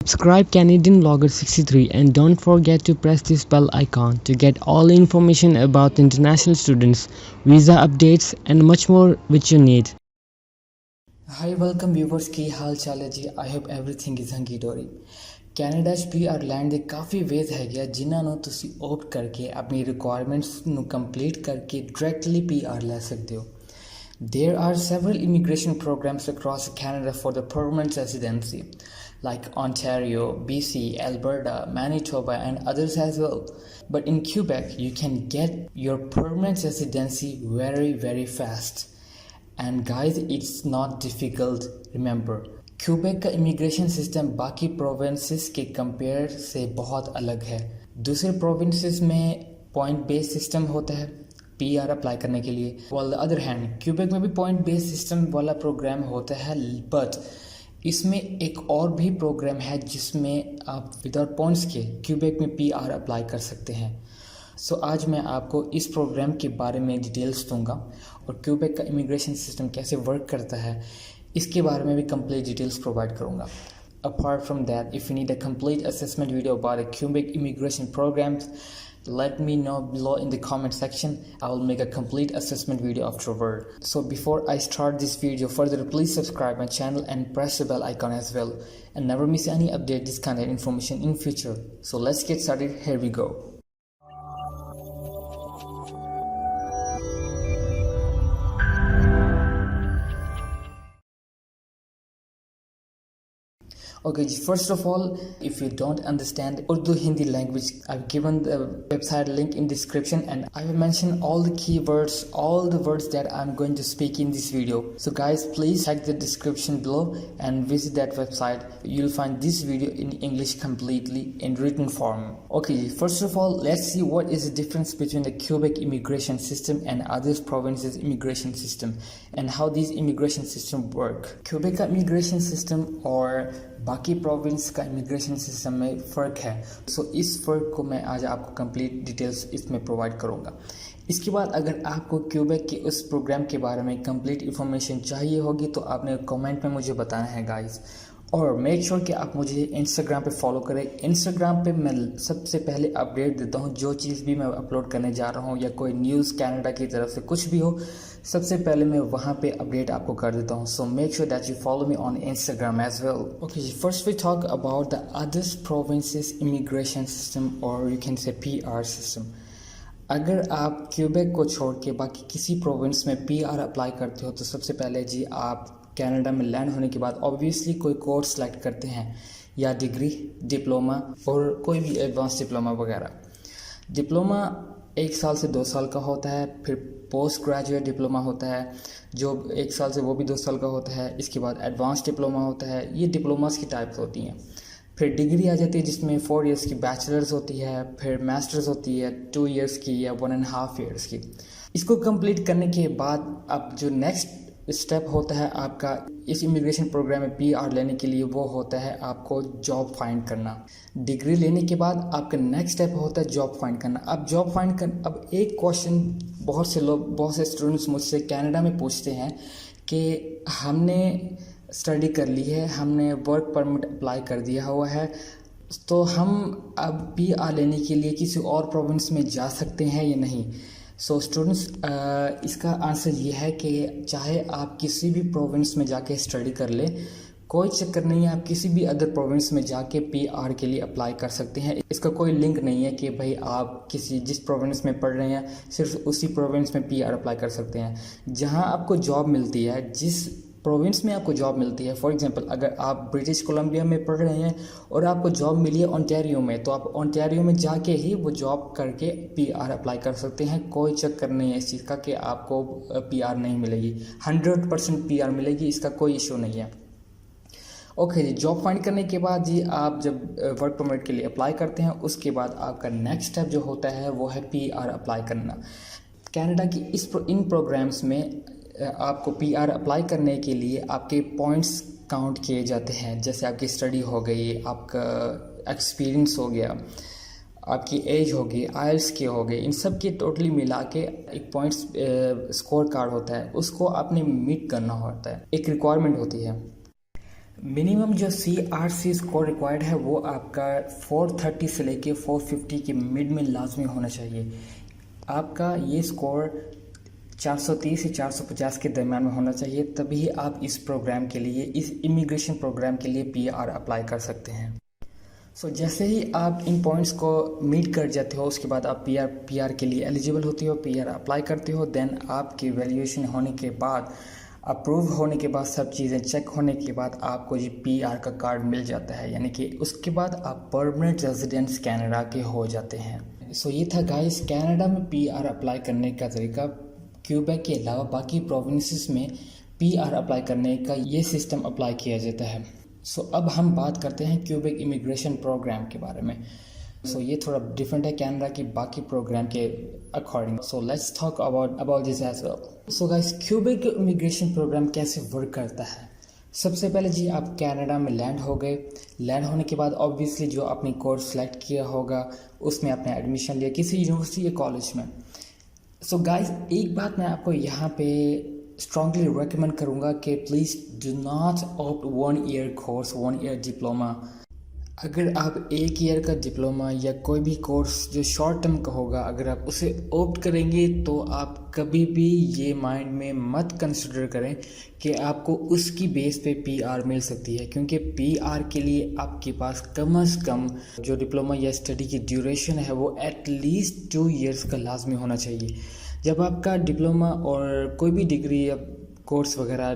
Subscribe Canadian Vlogger 63 and don't forget to press this bell icon to get all the information about international students, visa updates and much more which you need. Hi, welcome viewers की हाल चाल है जी। I hope everything is hunky डोरी। Canada 'ਚ PR ਲੈਣ ਦੇ ਕਾਫੀ ways ਹੈਗੇ ਆ ਜਿਨ੍ਹਾਂ ਨੂੰ ਤੁਸੀਂ ਓਪਟ ਕਰਕੇ ਆਪਣੀ ਰਿਕੁਆਇਰਮੈਂਟਸ ਨੂੰ ਕੰਪਲੀਟ ਕਰਕੇ ਡਾਇਰੈਕਟਲੀ PR ਲੈ ਸਕਦੇ ਹੋ। There are several immigration programs across Canada for the permanent residency, like Ontario, BC, Alberta, Manitoba, and others as well. But in Quebec, you can get your permanent residency very fast. And guys, it's not difficult. Remember, Quebec का immigration system बाकी provinces के compare से बहुत अलग है। दूसरे provinces में point based system होता है PR अप्लाई करने के लिए। On the other hand Quebec में भी पॉइंट बेस्ड सिस्टम वाला प्रोग्राम होता है, बट इसमें एक और भी प्रोग्राम है जिसमें आप विदाउट पॉइंट्स के क्यूबेक में PR अप्लाई कर सकते हैं। सो आज मैं आपको इस प्रोग्राम के बारे में डिटेल्स दूंगा और क्यूबेक का इमिग्रेशन सिस्टम कैसे वर्क करता है इसके बारे में भी कंप्लीट डिटेल्स प्रोवाइड करूंगा। Apart from that, if you need a complete assessment video about a Quebec immigration programs, let me know below in the comment section. I will make a complete assessment video afterward. So before I start this video further, please subscribe my channel and press the bell icon as well, and never miss any update this kind of information in future. So let's get started. Here we go. Okay, first of all, if you don't understand Urdu Hindi language, I've given the website link in description and I will mention all the keywords, all the words that I'm going to speak in this video. So guys, please check the description below and visit that website. You'll find this video in English completely in written form. Okay, first of all, let's see what is the difference between the Quebec immigration system and other provinces immigration system and how these immigration system work. Quebec immigration system और बाकी province का immigration system में फ़र्क है। सो इस फ़र्क को मैं आज आपको कंप्लीट डिटेल्स इसमें प्रोवाइड करूंगा। इसके बाद अगर आपको क्यूबेक के उस प्रोग्राम के बारे में कंप्लीट इन्फॉर्मेशन चाहिए होगी तो आपने कमेंट में मुझे बताना है गाइस। और मेक श्योर कि आप मुझे इंस्टाग्राम पे फॉलो करें। इंस्टाग्राम पे मैं सबसे पहले अपडेट देता हूँ, जो चीज़ भी मैं अपलोड करने जा रहा हूँ या कोई न्यूज़ कनाडा की तरफ से कुछ भी हो, सबसे पहले मैं वहाँ पे अपडेट आपको कर देता हूँ। So make sure that you follow me on Instagram as well. Okay जी, first we talk about the others provinces immigration system और you can say PR system. अगर आप क्यूबेक को छोड़ के बाकी किसी प्रोविंस में PR अप्लाई करते हो तो सबसे पहले जी आप कनाडा में लैंड होने के बाद ऑब्वियसली कोई कोर्स सेलेक्ट करते हैं, या डिग्री, डिप्लोमा और कोई भी एडवांस डिप्लोमा वगैरह। डिप्लोमा 1 साल से 2 साल का होता है, फिर पोस्ट ग्रेजुएट डिप्लोमा होता है जो 1 साल से वो भी 2 साल का होता है। इसके बाद एडवांस डिप्लोमा होता है। ये डिप्लोमास की टाइप्स होती हैं। फिर डिग्री आ जाती है जिसमें 4 इयर्स की बैचलर्स होती है, फिर मास्टर्स होती है 2 इयर्स की या 1.5 इयर्स की। इसको कंप्लीट करने के बाद अब जो नेक्स्ट स्टेप होता है आपका इस इमिग्रेशन प्रोग्राम में PR लेने के लिए, वो होता है आपको जॉब फाइंड करना। डिग्री लेने के बाद आपका नेक्स्ट स्टेप होता है जॉब फाइंड करना। अब एक क्वेश्चन बहुत से स्टूडेंट्स मुझसे कनाडा में पूछते हैं कि हमने स्टडी कर ली है, हमने वर्क परमिट अप्लाई कर दिया हुआ है, तो हम अब PR लेने के लिए किसी और प्रोविंस में जा सकते हैं या नहीं। सो स्टूडेंट्स, इसका आंसर ये है कि चाहे आप किसी भी प्रोविंस में जाके स्टडी कर ले, कोई चक्कर नहीं है, आप किसी भी अदर प्रोविंस में जाके PR के लिए अप्लाई कर सकते हैं। इसका कोई लिंक नहीं है कि भाई आप जिस प्रोविंस में पढ़ रहे हैं सिर्फ उसी प्रोविंस में PR अप्लाई कर सकते हैं। जहां आपको जॉब मिलती है, जिस प्रोविंस में आपको जॉब मिलती है, फॉर एग्जांपल अगर आप ब्रिटिश कोलंबिया में पढ़ रहे हैं और आपको जॉब मिली है ओंटारियो में, तो आप ओंटारियो में जाके ही वो जॉब करके PR अप्लाई कर सकते हैं। कोई चक्कर नहीं है इस चीज़ का कि आपको PR नहीं मिलेगी, 100% PR मिलेगी, इसका कोई इशू नहीं है। ओके जी, जॉब फाइंड करने के बाद जी आप जब वर्क परमिट के लिए अप्लाई करते हैं, उसके बाद आपका नेक्स्ट स्टेप जो होता है वो है PR अप्लाई करना। कनाडा की इन प्रोग्राम्स में आपको PR अप्लाई करने के लिए आपके पॉइंट्स काउंट किए जाते हैं, जैसे आपकी स्टडी हो गई, आपका एक्सपीरियंस हो गया, आपकी एज होगी, IELTS के हो गए, इन सब के टोटली मिला के एक पॉइंट्स स्कोर कार्ड होता है, उसको आपने मीट करना होता है, एक रिक्वायरमेंट होती है। मिनिमम जो CRC स्कोर रिक्वायर्ड है वो आपका 430 से लेके 450 के मिड में लाजमी होना चाहिए। आपका ये स्कोर 430 से 450 के दरम्यान में होना चाहिए, तभी आप इस प्रोग्राम के लिए, इस इमिग्रेशन प्रोग्राम के लिए PR अप्लाई कर सकते हैं। सो जैसे ही आप इन पॉइंट्स को मीट कर जाते हो, उसके बाद आप PR के लिए एलिजिबल होते हो, PR अप्लाई करते हो। देन आपकी वैल्यूएशन होने के बाद, अप्रूव होने के बाद, सब चीज़ें चेक होने के बाद आपको जी PR का कार्ड मिल जाता है, यानी कि उसके बाद आप परमानेंट रेजिडेंट्स कनाडा के हो जाते हैं। सो ये था गाइस कनाडा में PR अप्लाई करने का तरीका। क्यूबेक के अलावा बाकी प्रोविंसेस में PR अप्लाई करने का ये सिस्टम अप्लाई किया जाता है। सो अब हम बात करते हैं क्यूबेक इमिग्रेशन प्रोग्राम के बारे में। सो ये थोड़ा डिफरेंट है कनाडा की बाकी प्रोग्राम के according. So let's talk about this as well. So guys Quebec immigration program कैसे वर्क करता है। सबसे पहले जी आप कनाडा में लैंड हो गए। लैंड होने के बाद ऑब्वियसली जो आपने कोर्स सेलेक्ट किया होगा उसमें आपने एडमिशन लिया किसी यूनिवर्सिटी या कॉलेज में। सो गाइस एक बात मैं आपको यहाँ पे स्ट्रांगली रेकमेंड करूँगा कि please do not opt 1 year course, 1 year diploma. अगर आप 1 ईयर का डिप्लोमा या कोई भी कोर्स जो शॉर्ट टर्म का होगा, अगर आप उसे ऑप्ट करेंगे तो आप कभी भी ये माइंड में मत कंसिडर करें कि आपको उसकी बेस पे PR मिल सकती है, क्योंकि PR के लिए आपके पास कम से कम जो डिप्लोमा या स्टडी की ड्यूरेशन है वो एटलीस्ट 2 ईयर्स का लाजमी होना चाहिए। जब आपका डिप्लोमा और कोई भी डिग्री या कोर्स वगैरह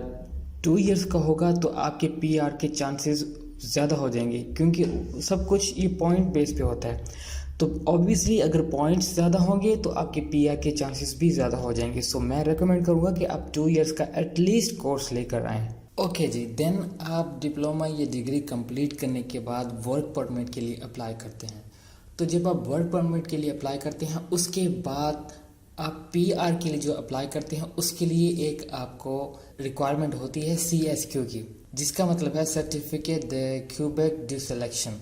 2 ईयर्स का होगा तो आपके PR के चांसेस ज़्यादा हो जाएंगे, क्योंकि सब कुछ ये पॉइंट बेस पे होता है। तो ऑब्वियसली अगर पॉइंट्स ज़्यादा होंगे तो आपके PR के चांसेस भी ज़्यादा हो जाएंगे। सो मैं रेकमेंड करूँगा कि आप 2 ईयर्स का एटलीस्ट कोर्स लेकर आएँ। ओके जी, देन आप डिप्लोमा या डिग्री कंप्लीट करने के बाद वर्क परमिट के लिए अप्लाई करते हैं। तो जब आप वर्क परमिट के लिए अप्लाई करते हैं उसके बाद आप PR के लिए जो अप्लाई करते हैं उसके लिए एक आपको रिक्वायरमेंट होती है CSQ की, जिसका मतलब है certificate the Quebec due selection,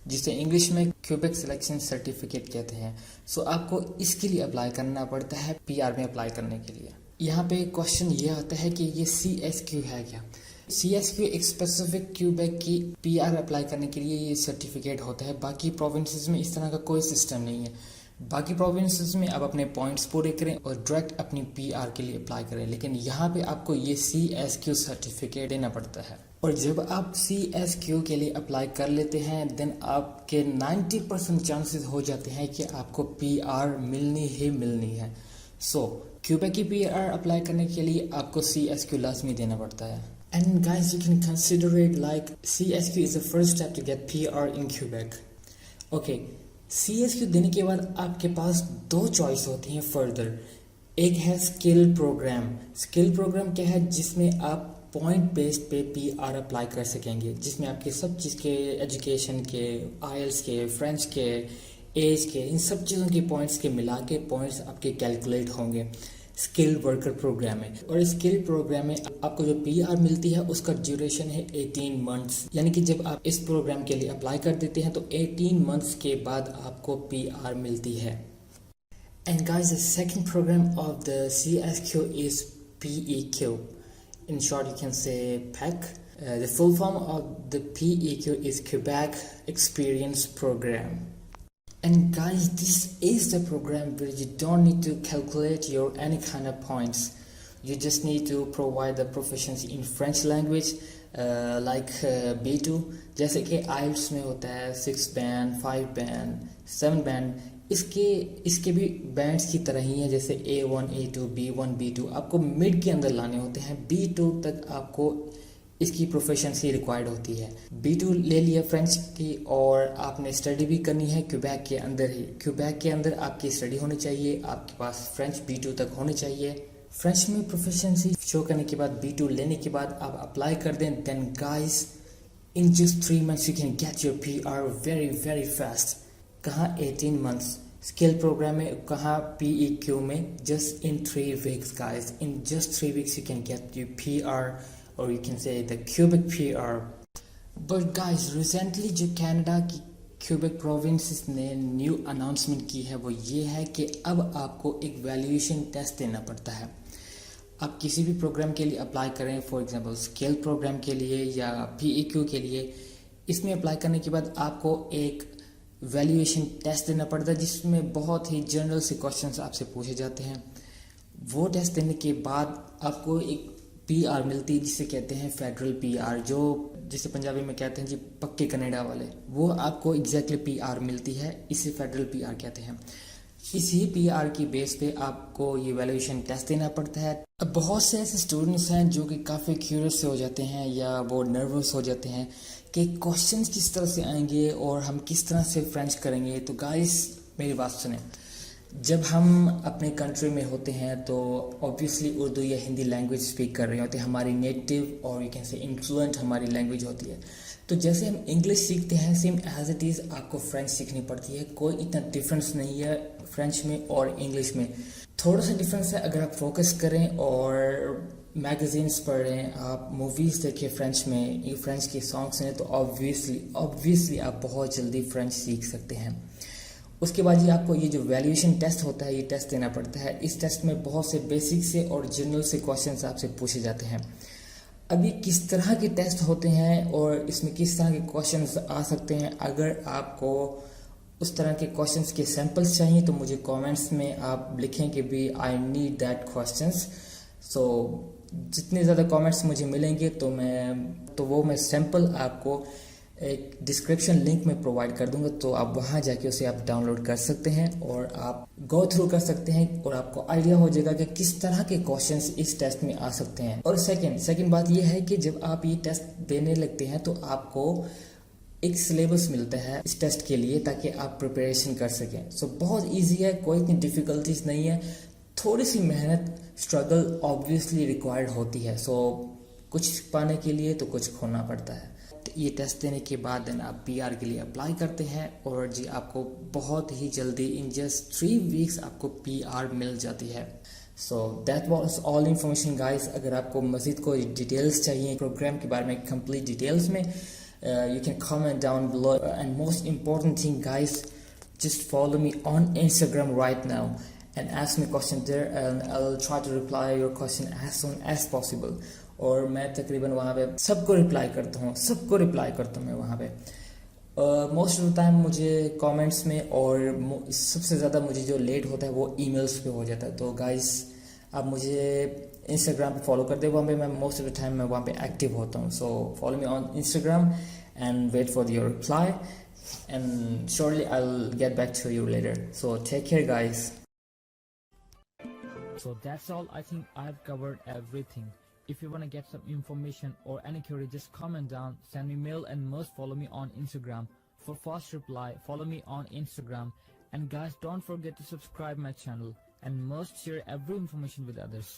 जिसे इंग्लिश में क्यूबेक सिलेक्शन सर्टिफिकेट कहते हैं। सो आपको इसके लिए अप्लाई करना पड़ता है PR में अप्लाई करने के लिए। यहाँ पे क्वेश्चन ये आता है कि ये CSQ है क्या। CSQ एक स्पेसिफिक क्यूबेक की PR अप्लाई करने के लिए ये सर्टिफिकेट होता है। बाकी प्रोविंसेस में इस तरह का कोई सिस्टम नहीं है। बाकी प्रोविंसेस में आप अपने पॉइंट्स पूरे करें और डायरेक्ट अपनी PR के लिए अप्लाई करें, लेकिन यहाँ पे आपको ये CSQ सर्टिफिकेट देना पड़ता है। और जब आप CSQ के लिए अप्लाई कर लेते हैं देन आपके 90% चांसेस हो जाते हैं कि आपको PR मिलनी ही मिलनी है। सो क्यूबेक की PR अप्लाई करने के लिए आपको CSQ लाजमी देना पड़ता है। And guys you can consider it like CSQ is the first step to get PR in Quebec. Okay, CSQ देने के बाद आपके पास 2 चॉइस होती हैं फर्दर। एक है स्किल प्रोग्राम। स्किल प्रोग्राम क्या है, जिसमें आप पॉइंट बेस्ड पे PR अप्लाई कर सकेंगे, जिसमें आपके सब चीज़ के, एजुकेशन के, IELTS के, फ्रेंच के, एज के, इन सब चीज़ों के पॉइंट्स के मिला के पॉइंट्स आपके कैलकुलेट होंगे। स्किल वर्कर प्रोग्राम में, और स्किल प्रोग्राम में आपको जो PR मिलती है उसका ड्यूरेशन है 18 मंथ्स, यानी कि जब आप इस प्रोग्राम के लिए अप्लाई कर देते हैं तो 18 मंथ्स के बाद आपको PR मिलती है। And guys the second program of the CSQ is PEQ. In short you can say PEC. The full form of the PEQ is Quebec Experience Program. And guys, this is the program where you don't need to calculate your any kind of points. You just need to provide the proficiency in French language like B2, जैसे कि IELTS में होता है 6 band, 5 band, 7 band। इसके भी bands की तरह ही है, जैसे A1, A2, B1, B2 आपको मिड के अंदर लाने होते हैं। B2 तक आपको इसकी प्रोफिशिएंसी रिक्वायर्ड होती है। B2 ले लिया फ्रेंच की, और आपने स्टडी भी करनी है क्यूबेक के अंदर ही। क्यूबेक के अंदर आपकी स्टडी होनी चाहिए, आपके पास फ्रेंच B2 तक होनी चाहिए। फ्रेंच में प्रोफिशिएंसी शो करने के बाद B2 लेने के बाद आप अप्लाई कर दें, then guys in just 3 months you can get your PR very very fast. कहाँ 18 months स्किल प्रोग्राम में, कहाँ PEQ में, just in 3 weeks guys, in just 3 weeks you can get your PR, और you can say the Quebec PR। But guys recently जो Canada की Quebec provinces ने new announcement की है वो ये है कि अब आपको एक वैल्यूएशन टेस्ट देना पड़ता है। आप किसी भी प्रोग्राम के लिए अप्लाई करें, फॉर एग्जांपल स्केल प्रोग्राम के लिए या PEQ के लिए, इसमें अप्लाई करने के बाद आपको एक वैल्यूएशन टेस्ट देना पड़ता है जिसमें बहुत ही जनरल से क्वेश्चंस आपसे पूछे जाते हैं। वो टेस्ट देने के बाद आपको एक PR मिलती है जिसे कहते हैं फेडरल PR, जो जिसे पंजाबी में कहते हैं जी पक्के कनाडा वाले, वो आपको एग्जैक्टली PR मिलती है, इसे फेडरल PR कहते हैं। इसी PR की बेस पे आपको ये वैल्यूएशन टेस्ट देना पड़ता है। अब बहुत से ऐसे स्टूडेंट्स हैं जो कि काफ़ी क्यूरियस हो जाते हैं या वो नर्वस हो जाते हैं कि क्वेश्चंस किस तरह से आएंगे और हम किस तरह से फ्रेंच करेंगे। तो गाइस मेरी बात सुने, जब हम अपने कंट्री में होते हैं तो ऑब्वियसली उर्दू या हिंदी लैंग्वेज स्पीक कर रहे होते हैं, हमारी नेटिव और यू कैन से इन्फ्लुएंट हमारी लैंग्वेज होती है। तो जैसे हम इंग्लिश सीखते हैं सेम एज इट इज़ आपको फ्रेंच सीखनी पड़ती है। कोई इतना डिफरेंस नहीं है फ्रेंच में और इंग्लिश में, थोड़ा सा डिफरेंस है। अगर आप फोकस करें और मैगजीन्स पढ़ें, आप मूवीज़ देखें फ्रेंच में, ये फ्रेंच के सॉन्ग सुने, तो ऑब्वियसली आप बहुत जल्दी फ्रेंच सीख सकते हैं। उसके बाद ये आपको ये जो वैल्यूएशन टेस्ट होता है ये टेस्ट देना पड़ता है। इस टेस्ट में बहुत से बेसिक से और जनरल से क्वेश्चंस आपसे पूछे जाते हैं। अभी किस तरह के टेस्ट होते हैं और इसमें किस तरह के क्वेश्चंस आ सकते हैं, अगर आपको उस तरह के क्वेश्चंस के सैंपल्स चाहिए तो मुझे कमेंट्स में आप लिखें कि भी आई नीड दैट क्वेश्चंस। सो जितने ज़्यादा कमेंट्स मुझे मिलेंगे तो वो मैं सैंपल आपको एक डिस्क्रिप्शन लिंक में प्रोवाइड कर दूंगा, तो आप वहां जाके उसे आप डाउनलोड कर सकते हैं और आप गो थ्रू कर सकते हैं और आपको आइडिया हो जाएगा कि किस तरह के क्वेश्चंस इस टेस्ट में आ सकते हैं। और सेकंड बात यह है कि जब आप ये टेस्ट देने लगते हैं तो आपको एक सिलेबस मिलता है इस टेस्ट के लिए ताकि आप प्रिपरेशन कर सकें। सो बहुत ईजी है, कोई इतनी डिफिकल्टीज नहीं है। थोड़ी सी मेहनत, स्ट्रगल ऑब्वियसली रिक्वायर्ड होती है। सो कुछ पाने के लिए तो कुछ खोना पड़ता है। ये टेस्ट देने के बाद देन आप PR के लिए अप्लाई करते हैं और जी आपको बहुत ही जल्दी इन जस्ट 3 वीक्स आपको PR मिल जाती है। So that was all information guys. अगर आपको मज़ीद कोई डिटेल्स चाहिए प्रोग्राम के बारे में कंप्लीट डिटेल्स में, you can comment down below, and most important thing guys, just follow me on Instagram right now and ask me question there and I'll try to reply your question as soon as possible। और मैं तकरीबन वहाँ पे सबको reply करता हूँ मैं वहाँ पे। मोस्ट ऑफ द टाइम मुझे कमेंट्स में और सबसे ज़्यादा मुझे जो लेट होता है वो ईमेल्स पे हो जाता है। तो गाइस आप मुझे इंस्टाग्राम पे फॉलो कर दे, वहाँ पे मैं मोस्ट ऑफ द टाइम मैं वहाँ पे एक्टिव होता हूँ। So follow me on Instagram and wait for your reply and surely I'll get back to you later. So take care guys. So that's all. I think I've covered everything. If you want to get some information or any query, just comment down, send me mail, and must follow me on Instagram. For fast reply, follow me on Instagram. And guys, don't forget to subscribe my channel and must share every information with others.